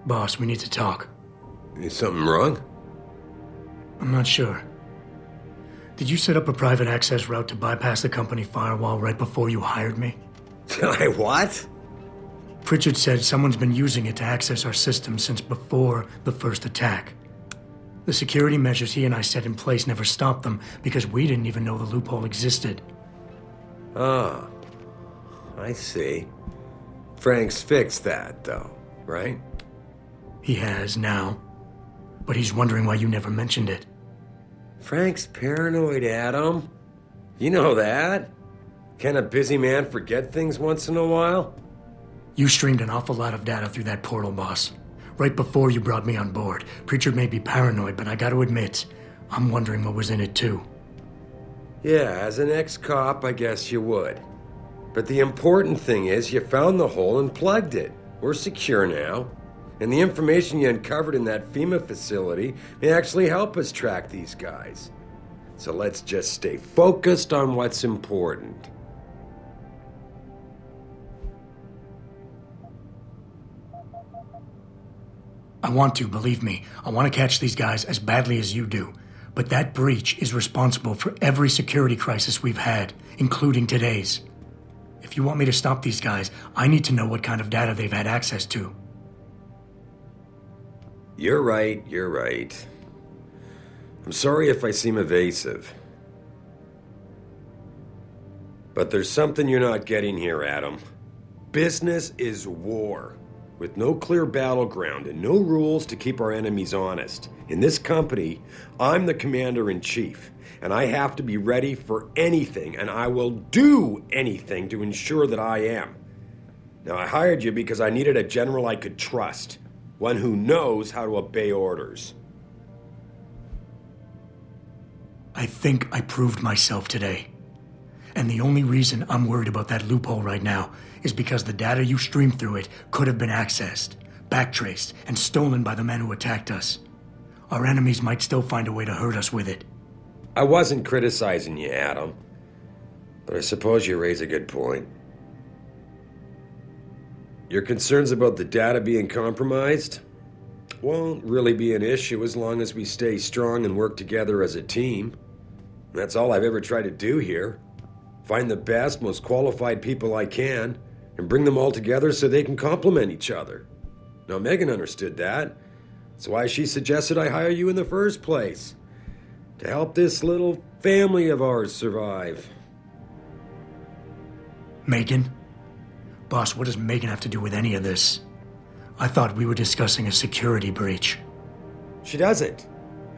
Boss, we need to talk. Is something wrong? I'm not sure. Did you set up a private access route to bypass the company firewall right before you hired me? I what? Pritchard said someone's been using it to access our system since before the first attack. The security measures he and I set in place never stopped them because we didn't even know the loophole existed. Ah, I see. Frank's fixed that, though, right? He has now, but he's wondering why you never mentioned it. Frank's paranoid, Adam. You know that. Can a busy man forget things once in a while? You streamed an awful lot of data through that portal, boss. Right before you brought me on board. Pritchard may be paranoid, but I gotta admit, I'm wondering what was in it too. Yeah, as an ex-cop, I guess you would. But the important thing is you found the hole and plugged it. We're secure now. And the information you uncovered in that FEMA facility may actually help us track these guys. So let's just stay focused on what's important. I want to, believe me. I want to catch these guys as badly as you do. But that breach is responsible for every security crisis we've had, including today's. If you want me to stop these guys, I need to know what kind of data they've had access to. You're right. I'm sorry if I seem evasive. But there's something you're not getting here, Adam. Business is war, with no clear battleground and no rules to keep our enemies honest. In this company, I'm the commander-in-chief, and I have to be ready for anything, and I will do anything to ensure that I am. Now, I hired you because I needed a general I could trust. One who knows how to obey orders. I think I proved myself today. And the only reason I'm worried about that loophole right now is because the data you streamed through it could have been accessed, backtraced, and stolen by the men who attacked us. Our enemies might still find a way to hurt us with it. I wasn't criticizing you, Adam. But I suppose you raise a good point. Your concerns about the data being compromised won't really be an issue as long as we stay strong and work together as a team. That's all I've ever tried to do here. Find the best, most qualified people I can, and bring them all together so they can complement each other. Now, Megan understood that. That's why she suggested I hire you in the first place. To help this little family of ours survive. Megan? Boss, what does Megan have to do with any of this? I thought we were discussing a security breach. She doesn't.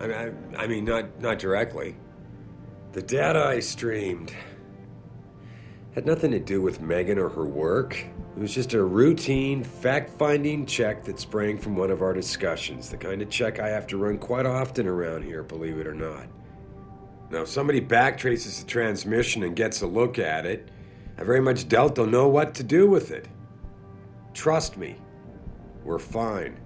I mean, not directly. The data I streamed had nothing to do with Megan or her work. It was just a routine, fact-finding check that sprang from one of our discussions. The kind of check I have to run quite often around here, believe it or not. Now, if somebody backtraces the transmission and gets a look at it, I very much doubt they'll know what to do with it. Trust me, we're fine.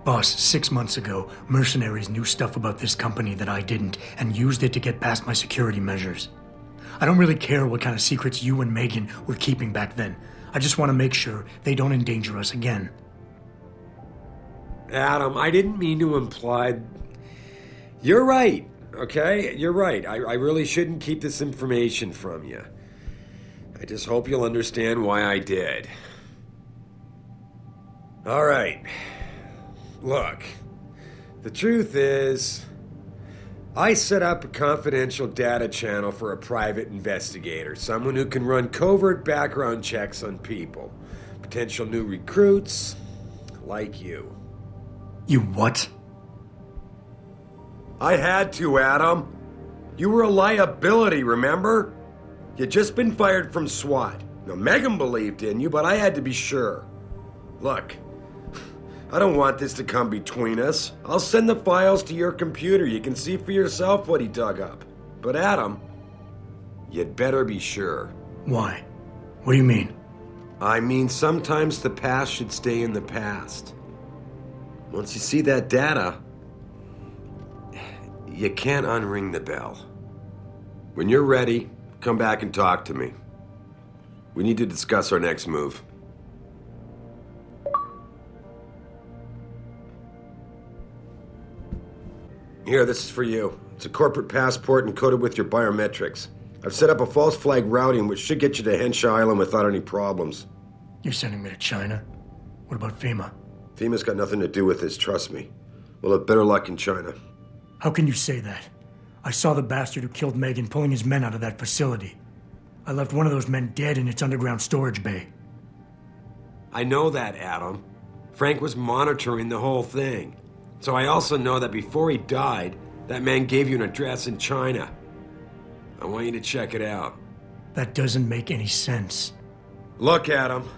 Boss, 6 months ago, mercenaries knew stuff about this company that I didn't and used it to get past my security measures. I don't really care what kind of secrets you and Megan were keeping back then. I just want to make sure they don't endanger us again. Adam, I didn't mean to imply... You're right, okay? You're right. I really shouldn't keep this information from you. I just hope you'll understand why I did. All right. Look, the truth is, I set up a confidential data channel for a private investigator, someone who can run covert background checks on people, potential new recruits, like you. You what? I had to, Adam. You were a liability, remember? You'd just been fired from SWAT. Now, Megan believed in you, but I had to be sure. Look, I don't want this to come between us. I'll send the files to your computer. You can see for yourself what he dug up. But Adam, you'd better be sure. Why? What do you mean? I mean, sometimes the past should stay in the past. Once you see that data, you can't unring the bell. When you're ready, come back and talk to me. We need to discuss our next move. Here, this is for you. It's a corporate passport encoded with your biometrics. I've set up a false flag routing which should get you to Henshaw Island without any problems. You're sending me to China? What about FEMA? FEMA's got nothing to do with this, trust me. We'll have better luck in China. How can you say that? I saw the bastard who killed Megan pulling his men out of that facility. I left one of those men dead in its underground storage bay. I know that, Adam. Frank was monitoring the whole thing. So I also know that before he died, that man gave you an address in China. I want you to check it out. That doesn't make any sense. Look, Adam.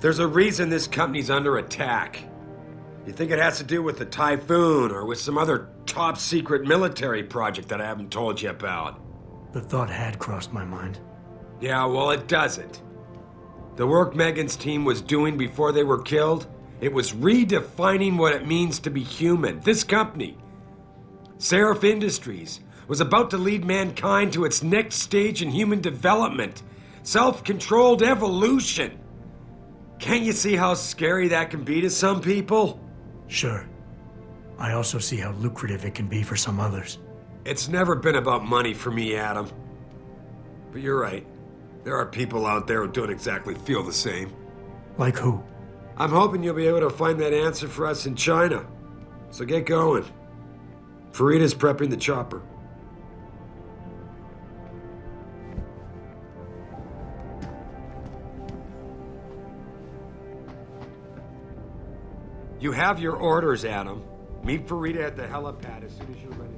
There's a reason this company's under attack. You think it has to do with the Typhoon or with some other top-secret military project that I haven't told you about? The thought had crossed my mind. Yeah, well, it doesn't. The work Megan's team was doing before they were killed, it was redefining what it means to be human. This company, Seraph Industries, was about to lead mankind to its next stage in human development. Self-controlled evolution. Can't you see how scary that can be to some people? Sure. I also see how lucrative it can be for some others. It's never been about money for me, Adam. But you're right. There are people out there who don't exactly feel the same. Like who? I'm hoping you'll be able to find that answer for us in China. So get going. Farida's prepping the chopper. You have your orders, Adam. Meet Farida at the helipad as soon as you're ready.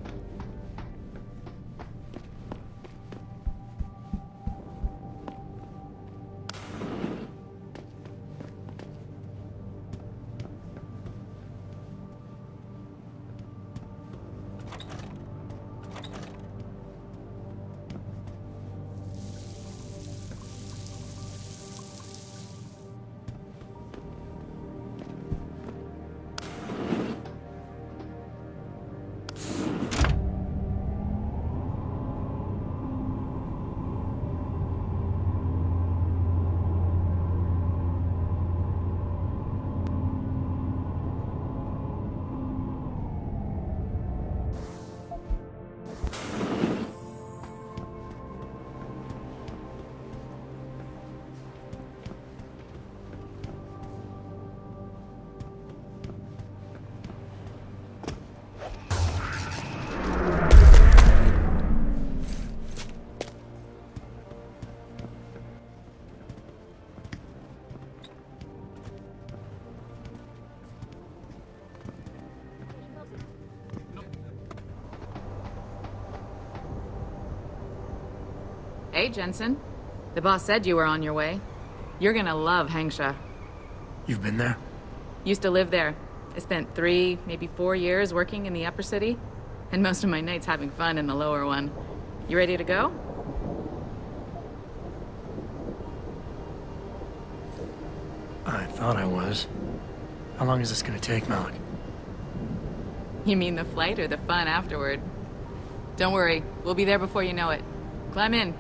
Hey, Jensen. The boss said you were on your way. You're gonna love Hangsha. You've been there? Used to live there. I spent 3, maybe 4 years working in the upper city, and most of my nights having fun in the lower one. You ready to go? I thought I was. How long is this gonna take, Malik? You mean the flight or the fun afterward? Don't worry, we'll be there before you know it. Climb in.